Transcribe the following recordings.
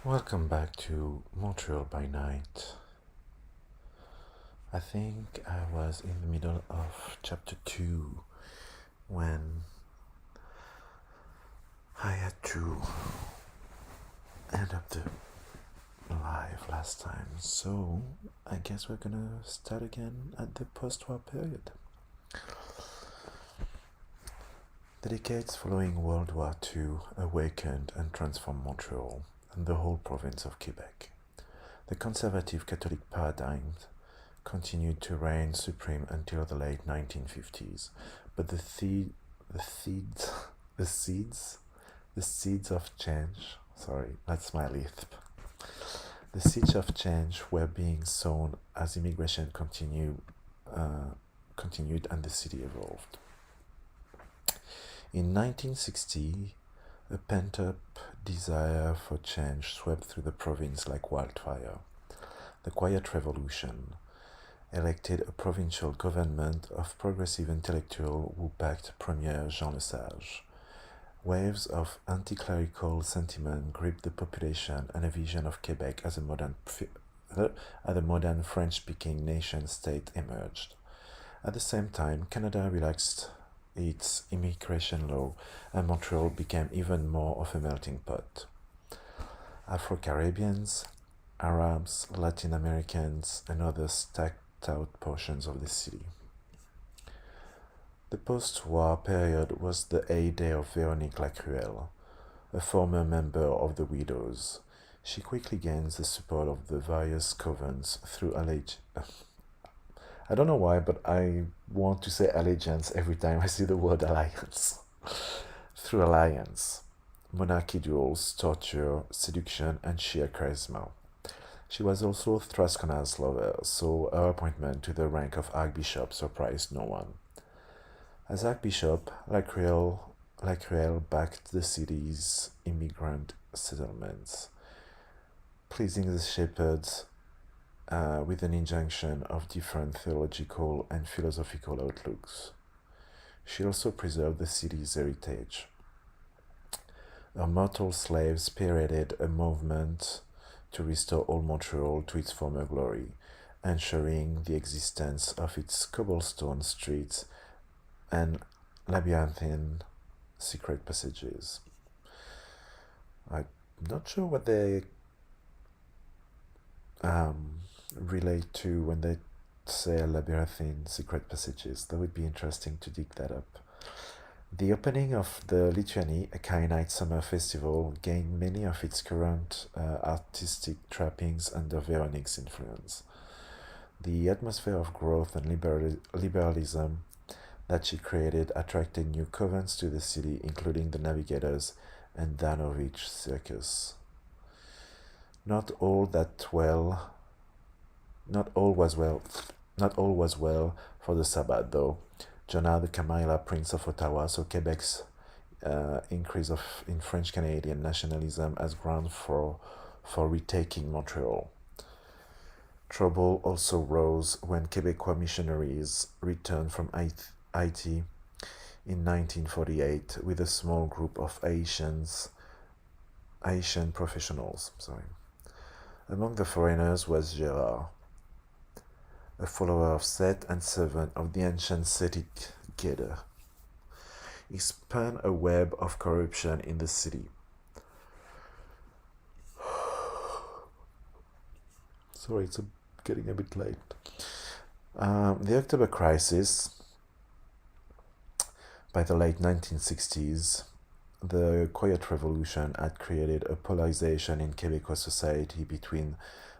Welcome back to Montreal by night. I think I was in the middle of chapter 2 when I had to end up the live last time. So I guess we're gonna start again at the post-war period. The decades following World War II awakened and transformed Montreal and the whole province of Quebec. The conservative Catholic paradigm continued to reign supreme until the late 1950s, but the seeds of change, sorry, that's my lisp. The seeds of change were being sown as immigration continued and the city evolved. In 1960, a pent-up desire for change swept through the province like wildfire. The Quiet Revolution elected a provincial government of progressive intellectuals who backed Premier Jean Lesage. Waves of anti-clerical sentiment gripped the population, and a vision of Quebec as a modern French-speaking nation-state emerged. At the same time, Canada relaxed its immigration law, and Montreal became even more of a melting pot. Afro-Caribbeans, Arabs, Latin Americans, and others stacked out portions of the city. The post-war period was the heyday of Véronique Lacruelle, a former member of the Widows. She quickly gains the support of the various covens through I don't know why, but I want to say allegiance every time I see the word alliance. Through alliance, monarchy duels, torture, seduction, and sheer charisma. She was also Strauss-Kahn lover, so her appointment to the rank of Archbishop surprised no one. As Archbishop, Lacruelle backed the city's immigrant settlements, pleasing the shepherds with an injunction of different theological and philosophical outlooks. She also preserved the city's heritage. Her mortal slaves spearheaded a movement to restore old Montreal to its former glory, ensuring the existence of its cobblestone streets and labyrinthine secret passages. I'm not sure what they relate to when they say labyrinthine secret passages. That would be interesting to dig that up. The opening of the Lithuania, a Kainite summer festival, gained many of its current artistic trappings under Veronique's influence. The atmosphere of growth and liberalism that she created attracted new covens to the city, including the Navigators and Danovich Circus. Not all was well for the Sabbath, though. Jonah the Camilla, Prince of Ottawa, saw Quebec's increase in French Canadian nationalism as ground for retaking Montreal. Trouble also rose when Quebecois missionaries returned from Haiti in 1948 with a small group of Haitian professionals. Among the foreigners was Gérard, a follower of Seth and servant of the ancient Sethic Geder. He spun a web of corruption in the city. Sorry, it's getting a bit late. The October Crisis, by the late 1960s, the Quiet Revolution had created a polarization in Quebecois society between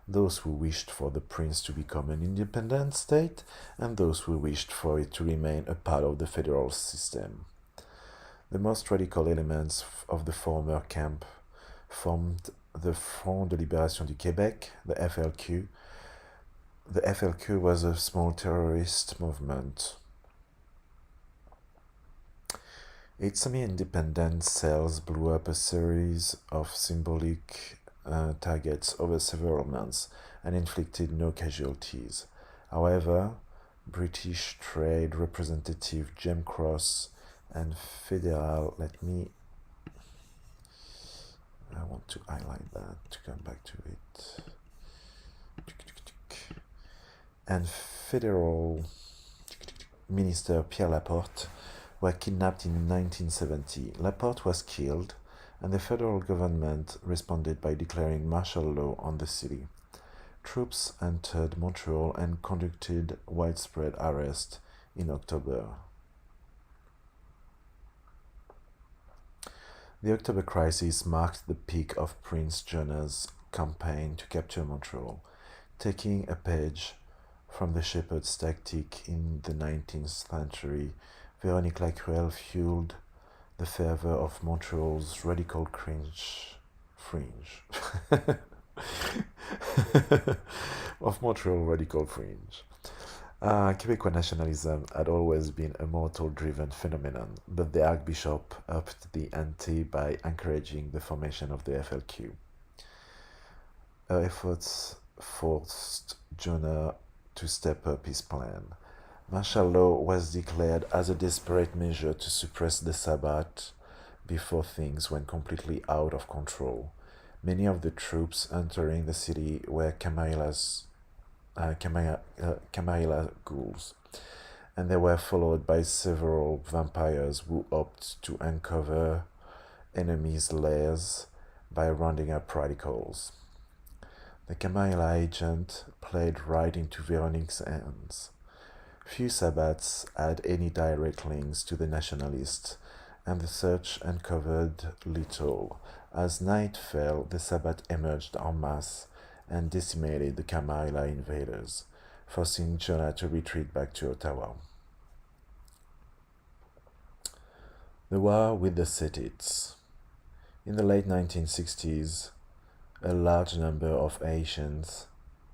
those who wished for the prince to become an independent state and those who wished for it to remain a part of the federal system. The most radical elements of the former camp formed the Front de Libération du Québec, the FLQ. The FLQ was a small terrorist movement. Its semi-independent cells blew up a series of symbolic targets over several months and inflicted no casualties. However, British Trade Representative Jim Cross and Federal, I want to highlight that to come back to it. And Federal Minister Pierre Laporte were kidnapped in 1970. Laporte was killed, and the federal government responded by declaring martial law on the city. Troops entered Montreal and conducted widespread arrests in October. The October crisis marked the peak of Prince Jonah's campaign to capture Montreal, taking a page from the shepherd's tactic in the 19th century. Véronique Lacruelle fueled the fervor of Montreal's radical fringe. Of Montreal radical fringe. Quebecois nationalism had always been a mortal-driven phenomenon, but the Archbishop upped the ante by encouraging the formation of the FLQ. Her efforts forced Jonah to step up his plan. Martial law was declared as a desperate measure to suppress the Sabbath before things went completely out of control. Many of the troops entering the city were Camarilla ghouls, and they were followed by several vampires who hoped to uncover enemies' lairs by rounding up radicals. The Camarilla agent played right into Veronique's hands. Few Sabbats had any direct links to the nationalists, and the search uncovered little. As night fell, the Sabbat emerged en masse and decimated the Camarilla invaders, forcing Jonah to retreat back to Ottawa. The war with the Setits. In the late 1960s, a large number of Haitians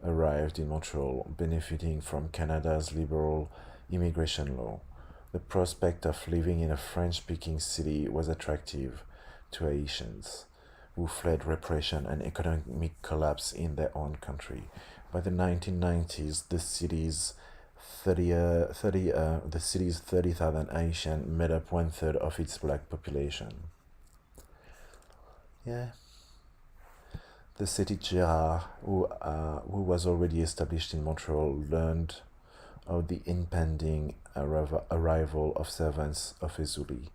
arrived in Montreal, benefiting from Canada's liberal immigration law. The prospect of living in a French-speaking city was attractive to Haitians, who fled repression and economic collapse in their own country. By the 1990s, the city's 30,000 Haitians made up 1/3 of its black population. Yeah. The city Gérard, who was already established in Montreal, learned of the impending arrival of servants of Sylly,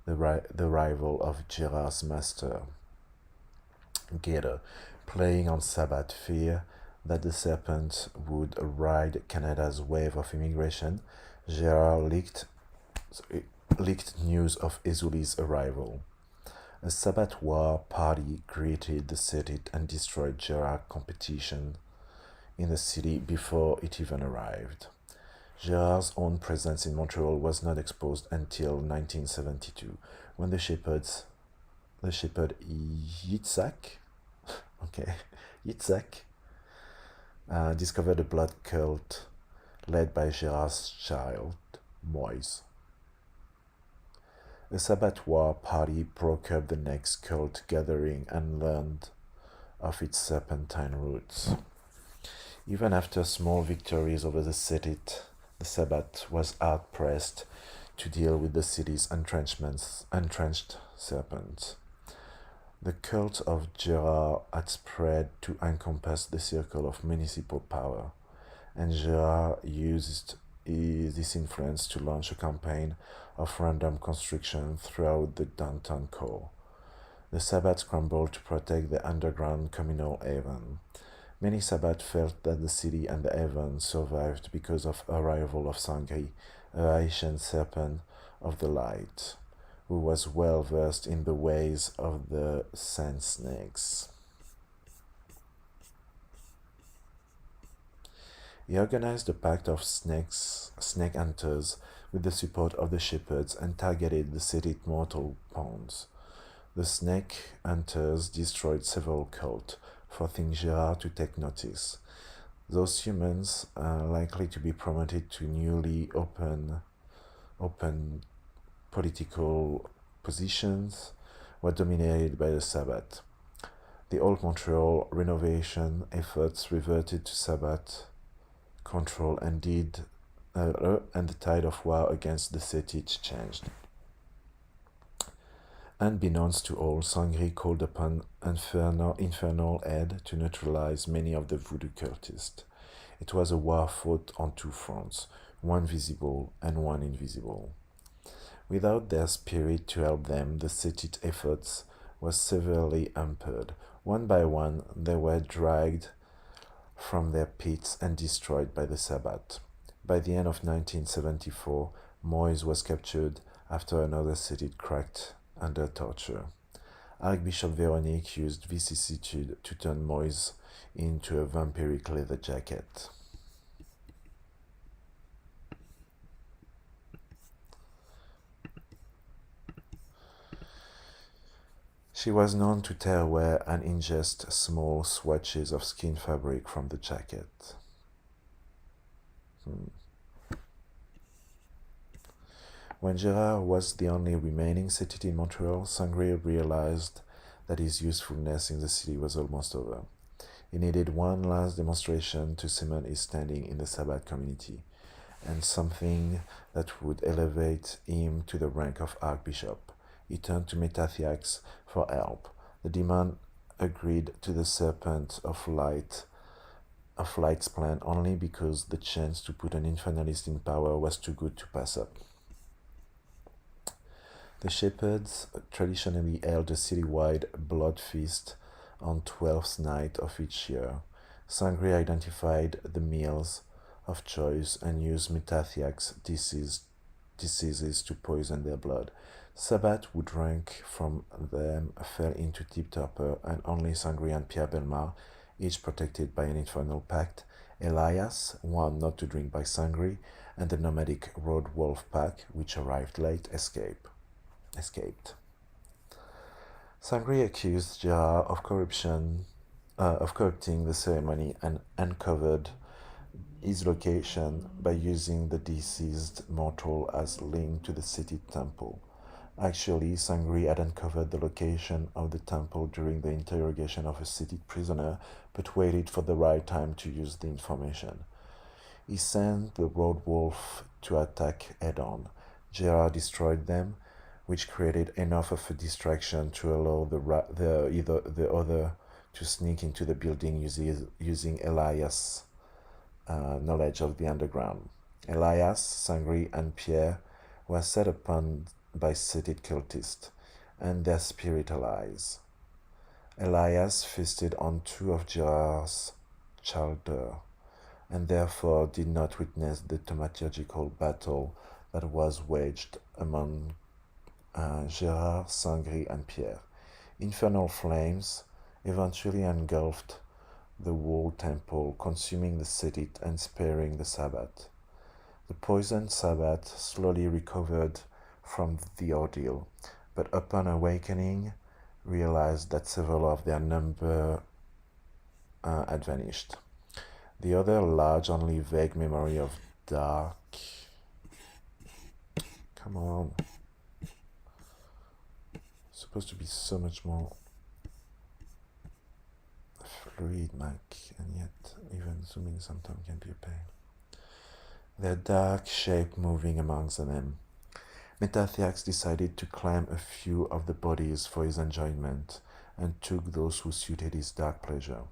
the rival of Gérard's master, Gator, playing on Sabbath fear that the serpent would ride Canada's wave of immigration. Gérard leaked news of Sylly's arrival. A Sabbath war party greeted the city and destroyed Gérard's competition in the city before it even arrived. Gérard's own presence in Montreal was not exposed until 1972, when the shepherd Yitzhak, discovered a blood cult led by Gérard's child, Moise. A Sabbath war party broke up the next cult gathering and learned of its serpentine roots. Even after small victories over the Settit, the Sabbath was hard-pressed to deal with the city's entrenched serpents. The cult of Gérard had spread to encompass the circle of municipal power, and Gérard used this influence to launch a campaign of random construction throughout the downtown core. The Sabbath scrambled to protect the underground communal haven. Many Sabbath felt that the city and the haven survived because of the arrival of Sangri, a Haitian serpent of the light, who was well versed in the ways of the sand snakes. He organized a pact of snake hunters with the support of the shepherds and targeted the city's mortal pawns. The snake hunters destroyed several cults, forcing Gérard to take notice. Those humans are likely to be promoted to newly open political positions were dominated by the Sabbath. The old Montreal renovation efforts reverted to Sabbath control and the tide of war against the city changed. Unbeknownst to all, Sangri called upon infernal aid to neutralize many of the voodoo cultists. It was a war fought on two fronts, one visible and one invisible. Without their spirit to help them, the city's efforts were severely hampered. One by one, they were dragged from their pits and destroyed by the Sabbath. By the end of 1974, Moise was captured after another city cracked under torture. Archbishop Veronique used vicissitude to turn Moise into a vampiric leather jacket. She was known to tear away and ingest small swatches of skin fabric from the jacket. When Gérard was the only remaining city in Montreal, Sangre realized that his usefulness in the city was almost over. He needed one last demonstration to cement his standing in the Sabbath community, and something that would elevate him to the rank of Archbishop. He turned to Metathiax for help. The demon agreed to the Serpent of Light's plan only because the chance to put an infernalist in power was too good to pass up. The shepherds traditionally held a citywide blood feast on 12th night of each year. Sangre identified the meals of choice and used Metathiax diseases to poison their blood. Sabbath, who drank from them, fell into deep torpor, and only Sangre and Pierre Belmar, each protected by an infernal pact, Elias, one not to drink by Sangre, and the nomadic Road Wolf pack, which arrived late, escaped. Sangre accused Gérard of corrupting the ceremony and uncovered his location by using the deceased mortal as link to the city temple. Actually, Sangre had uncovered the location of the temple during the interrogation of a city prisoner, but waited for the right time to use the information. He sent the Road Wolf to attack head-on. Gérard destroyed them, which created enough of a distraction to allow the other to sneak into the building using Elias' knowledge of the underground. Elias, Sangre, and Pierre were set upon by seated cultists and their spirit allies. Elias feasted on two of Gérard's children, and therefore did not witness the thaumaturgical battle that was waged among Gérard, Sangre, and Pierre. Infernal flames eventually engulfed the whole temple, consuming the city and sparing the Sabbath. The poisoned Sabbath slowly recovered from the ordeal, but upon awakening, realized that several of their number had vanished. The other large, only vague memory of dark. Come on. It's supposed to be so much more fluid, Mike, and yet even zooming sometimes can be a pain. Their dark shape moving amongst them. Metathiax decided to claim a few of the bodies for his enjoyment and took those who suited his dark pleasure.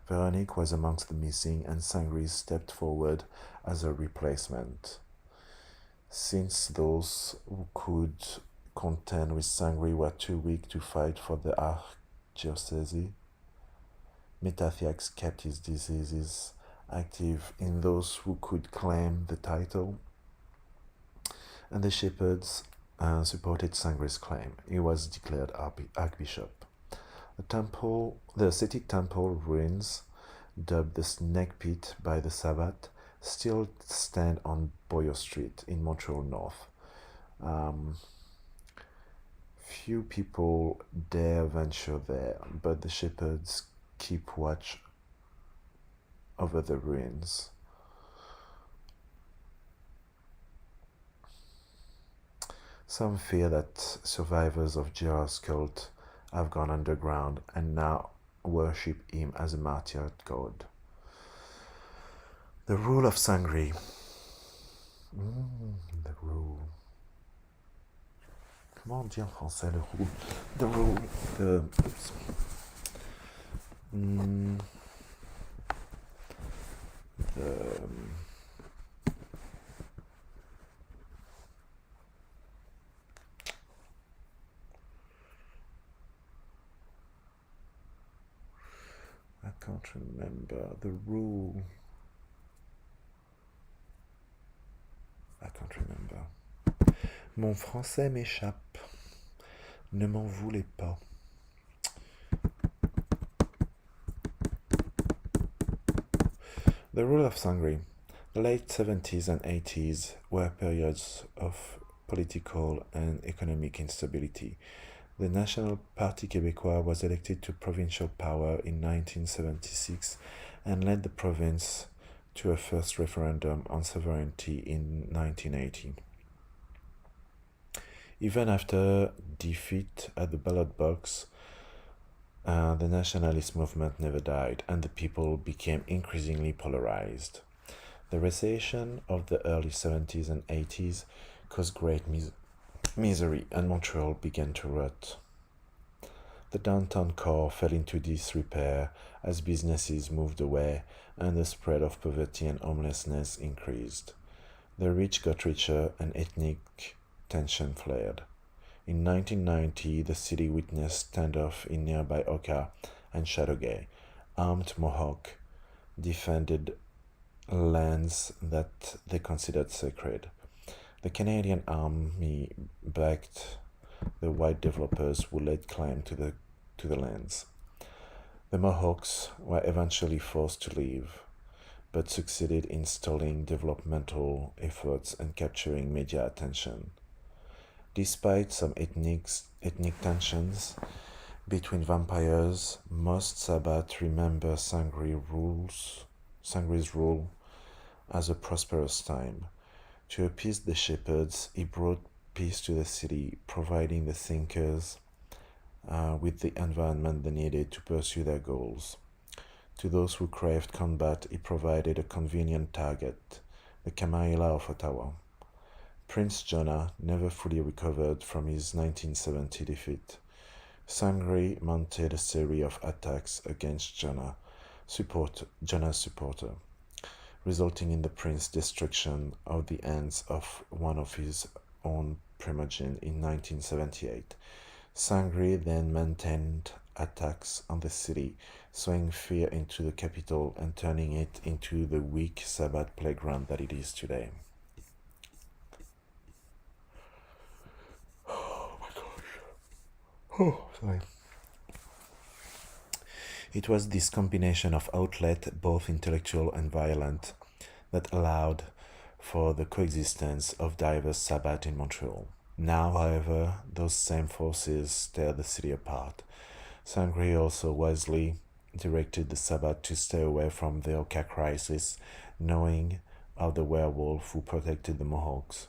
Veronique was amongst the missing, and Sangre stepped forward as a replacement. Since those who could contend with Sangre were too weak to fight for the archdiocese, Metathiax kept his diseases active in those who could claim the title, and the shepherds supported Sangre's claim. He was declared archbishop. The city temple ruins, dubbed the Snake Pit by the Sabbath, still stand on Boyer Street in Montreal North. Few people dare venture there, but the shepherds keep watch over the ruins. Some fear that survivors of Gérard's cult have gone underground and now worship him as a martyr god. The rule of Sangre. The rule. Comment on dit en français le rule? The rule. Oops. I can't remember the rule. I can't remember. Mon français m'échappe. Ne m'en voulez pas. The rule of Sangre. The late 70s and 80s were periods of political and economic instability. The National Parti Québécois was elected to provincial power in 1976 and led the province to a first referendum on sovereignty in 1980. Even after defeat at the ballot box, the nationalist movement never died, and the people became increasingly polarized. The recession of the early 70s and 80s caused great misery, and Montreal began to rot. The downtown core fell into disrepair as businesses moved away, and the spread of poverty and homelessness increased. The rich got richer, and ethnic tension flared. In 1990, the city witnessed standoff in nearby Oka and Chateauguay. Armed Mohawk defended lands that they considered sacred. The Canadian Army backed the white developers who laid claim to the lands. The Mohawks were eventually forced to leave, but succeeded in stalling developmental efforts and capturing media attention. Despite some ethnic tensions between vampires, most Sabbath remember Sangre's rule as a prosperous time. To appease the shepherds, he brought peace to the city, providing the thinkers with the environment they needed to pursue their goals. To those who craved combat, he provided a convenient target, the Kamehameha of Ottawa. Prince Jonah never fully recovered from his 1970 defeat. Sangre mounted a serie of attacks against Jonah's supporter, resulting in the prince's destruction of the hands of one of his own primogeniture in 1978. Sangre then maintained attacks on the city, sowing fear into the capital and turning it into the weak Sabbath playground that it is today. Oh my gosh. Oh, sorry. It was this combination of outlet, both intellectual and violent, that allowed for the coexistence of diverse Sabbaths in Montreal. Now, however, those same forces tear the city apart. Sangre also wisely directed the Sabbath to stay away from the Oka crisis, knowing of the werewolf who protected the Mohawks.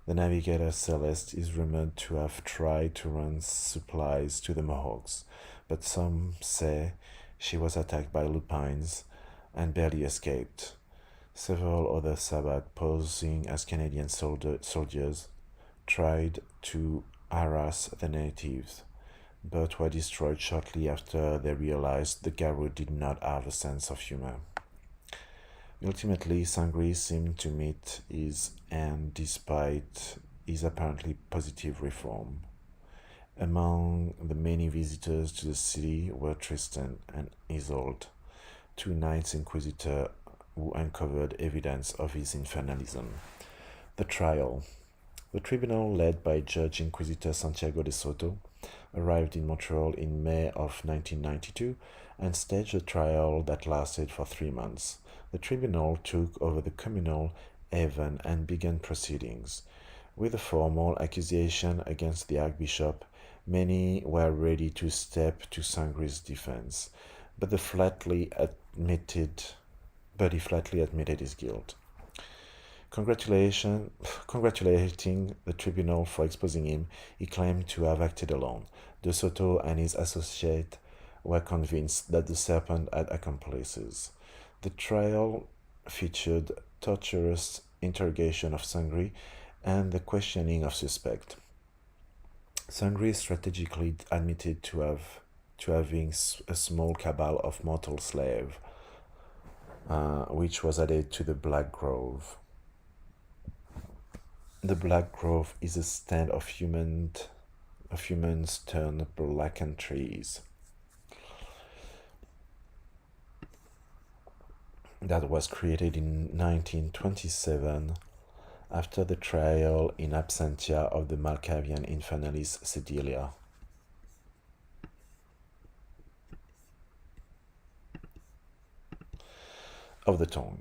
The navigator Celeste is rumored to have tried to run supplies to the Mohawks, but some say she was attacked by lupines and barely escaped. Several other Sabbath, posing as Canadian soldiers, tried to harass the natives, but were destroyed shortly after they realized the Garou did not have a sense of humor. Ultimately, Sangre seemed to meet his end despite his apparently positive reform. Among the many visitors to the city were Tristan and Isolde, two Knights Inquisitor who uncovered evidence of his infernalism. The trial. The tribunal, led by Judge Inquisitor Santiago de Soto, arrived in Montreal in May of 1992 and staged a trial that lasted for 3 months. The tribunal took over the communal haven and began proceedings. With a formal accusation against the Archbishop, many were ready to step to Sangre's defense, but he flatly admitted his guilt. Congratulating the tribunal for exposing him, he claimed to have acted alone. De Soto and his associate were convinced that the serpent had accomplices. The trial featured torturous interrogation of Sangre and the questioning of suspects. Sangri strategically admitted to having a small cabal of mortal slaves, which was added to the Black Grove. The Black Grove is a stand of humans turned blackened trees that was created in 1927 after the trial in absentia of the Malkavian infernalis Sedilia. Of the tongue.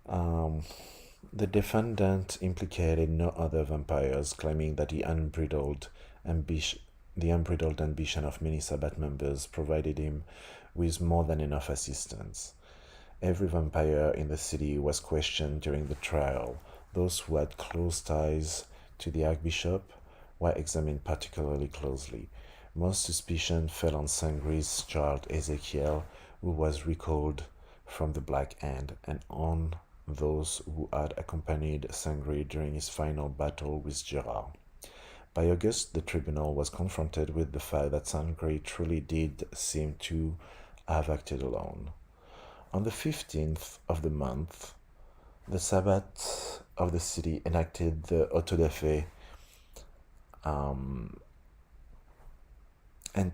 The defendant implicated no other vampires, claiming that the unbridled ambition of many Sabbath members provided him with more than enough assistance. Every vampire in the city was questioned during the trial. Those who had close ties to the Archbishop were examined particularly closely. Most suspicion fell on Sangri's child Ezekiel, who was recalled from the Black Hand, and on those who had accompanied Sangri during his final battle with Gerard. By August, the tribunal was confronted with the fact that Sangri truly did seem to have acted alone. On the 15th of the month, the Sabbath of the city enacted the auto da fe and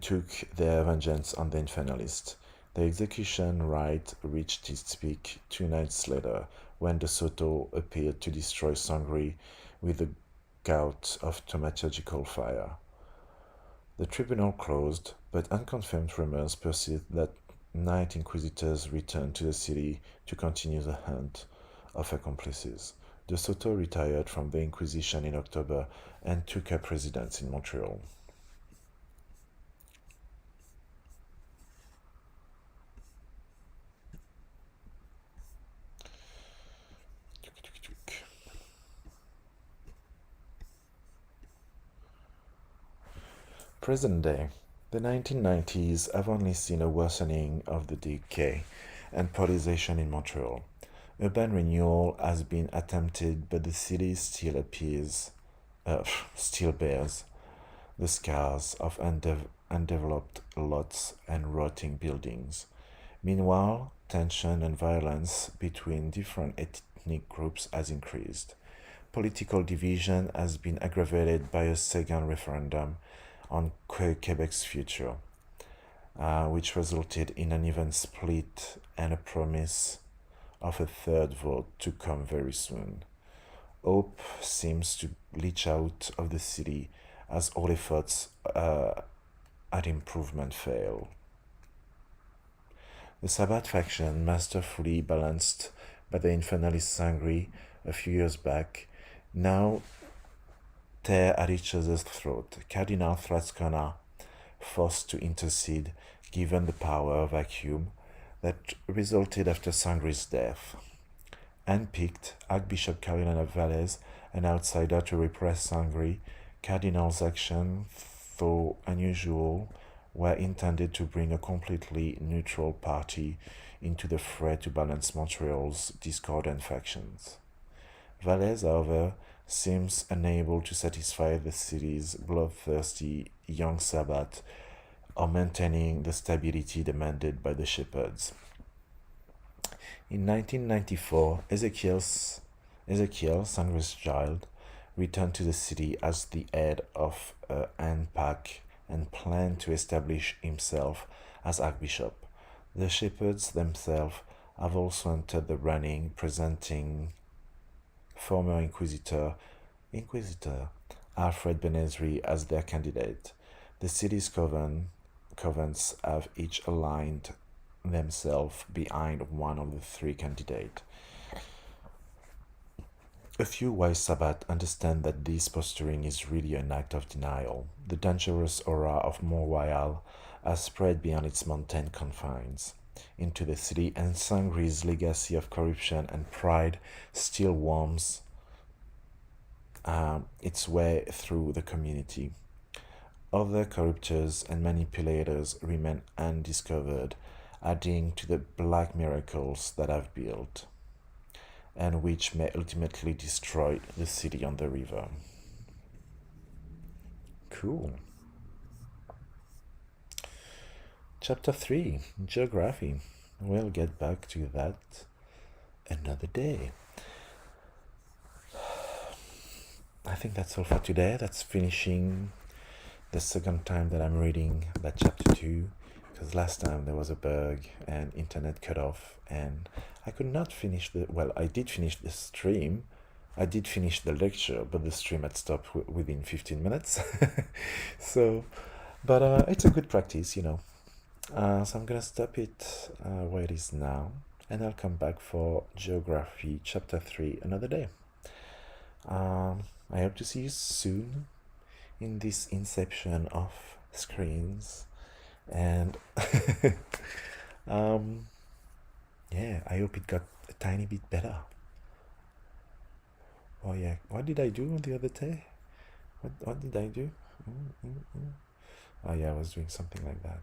took their vengeance on the infernalist. The execution rite reached its peak 2 nights later, when De Soto appeared to destroy Sangri with a gout of thaumaturgical fire. The tribunal closed, but unconfirmed rumors persist that night inquisitors returned to the city to continue the hunt of accomplices. De Soto retired from the Inquisition in October and took up residence in Montreal. Present day. The 1990s have only seen a worsening of the decay and polarization in Montreal. Urban renewal has been attempted, but the city still bears the scars of undeveloped lots and rotting buildings. Meanwhile, tension and violence between different ethnic groups has increased. Political division has been aggravated by a second referendum on Quebec's future, which resulted in an even split and a promise of a third vote to come very soon. Hope seems to leach out of the city as all efforts at improvement fail. The Sabbath faction, masterfully balanced by the infernalist Sangri a few years back, now tear at each other's throat. Cardinal Frascona forced to intercede given the power vacuum that resulted after Sangri's death. Handpicked Archbishop Carolina Valles, an outsider to repress Sangri, Cardinal's actions, though unusual, were intended to bring a completely neutral party into the fray to balance Montreal's discordant factions. Valles, however, seems unable to satisfy the city's bloodthirsty young Sabbath or maintaining the stability demanded by the shepherds. In 1994, Ezekiel, Sangri's child, returned to the city as the head of a handpack and planned to establish himself as archbishop. The shepherds themselves have also entered the running, presenting former Inquisitor Alfred Benezri as their candidate. The city's covens have each aligned themselves behind one of the three candidates. A few wise Sabbath understand that this posturing is really an act of denial. The dangerous aura of Montreal has spread beyond its mountain confines into the city, and Sangri's legacy of corruption and pride still worms its way through the community. Other corruptors and manipulators remain undiscovered, adding to the black miracles that have built, and which may ultimately destroy the city on the river. Cool. Chapter 3, Geography. We'll get back to that another day. I think that's all for today. That's finishing the second time that I'm reading that chapter 2, because last time there was a bug and internet cut off and I could not finish I did finish the stream. I did finish the lecture, but the stream had stopped within 15 minutes. So, but it's a good practice, you know. So I'm gonna stop it where it is now, and I'll come back for Geography Chapter 3 another day. I hope to see you soon in this inception of screens, and yeah, I hope it got a tiny bit better. Oh yeah, what did I do the other day? What did I do? Oh yeah, I was doing something like that.